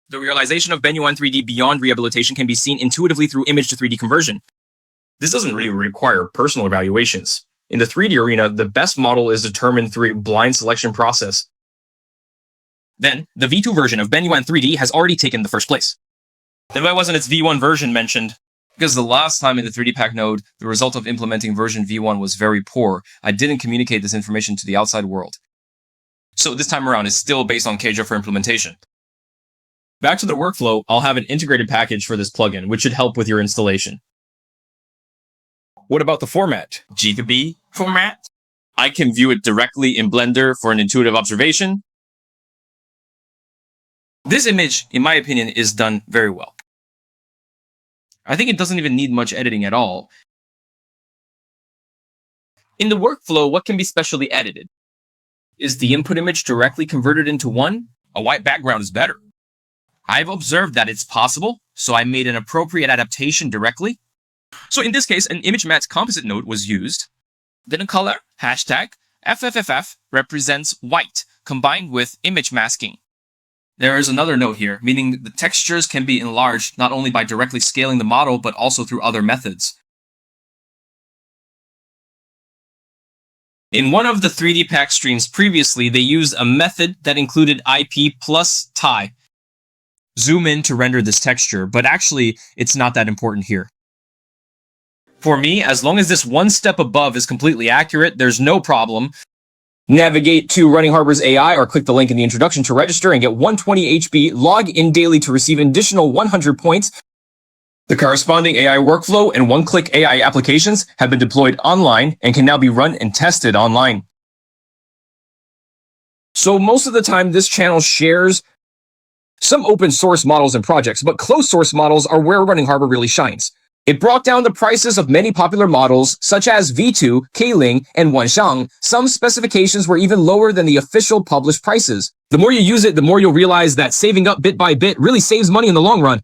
The realization of Hunyuan3D beyond rehabilitation can be seen intuitively through image to 3D conversion. This doesn't really require personal evaluations. In the 3D arena, the best model is determined through a blind selection process. Then, the V2 version of Hunyuan3D has already taken the first place. Then why wasn't its V1 version mentioned? Because the last time in the 3D Pack node, the result of implementing version V1 was very poor. I didn't communicate this information to the outside world. So this time around, it's still based on Kja for implementation. Back to the workflow, I'll have an integrated package for this plugin, which should help with your installation. What about the format? GB format? I can view it directly in Blender for an intuitive observation. This image, in my opinion, is done very well. I think it doesn't even need much editing at all. In the workflow, what can be specially edited? Is the input image directly converted into one? A white background is better. I've observed that it's possible, so I made an appropriate adaptation directly. So in this case, an image matte composite node was used. Then a color, hashtag, FFFF represents white, combined with image masking. There is another note here, meaning the textures can be enlarged not only by directly scaling the model, but also through other methods. In one of the 3D Pack streams previously, they used a method that included IP plus tie. Zoom in to render this texture, but actually, it's not that important here. For me, as long as this one step above is completely accurate, there's no problem. Navigate to RunningHub's AI or click the link in the introduction to register and get 120 HB, log in daily to receive an additional 100 points. The corresponding AI workflow and one-click AI applications have been deployed online and can now be run and tested online. So most of the time, this channel shares some open source models and projects, but closed source models are where RunningHub really shines. It brought down the prices of many popular models, such as V2, K-Ling, and Wanxiang. Some specifications were even lower than the official published prices. The more you use it, the more you'll realize that saving up bit by bit really saves money in the long run.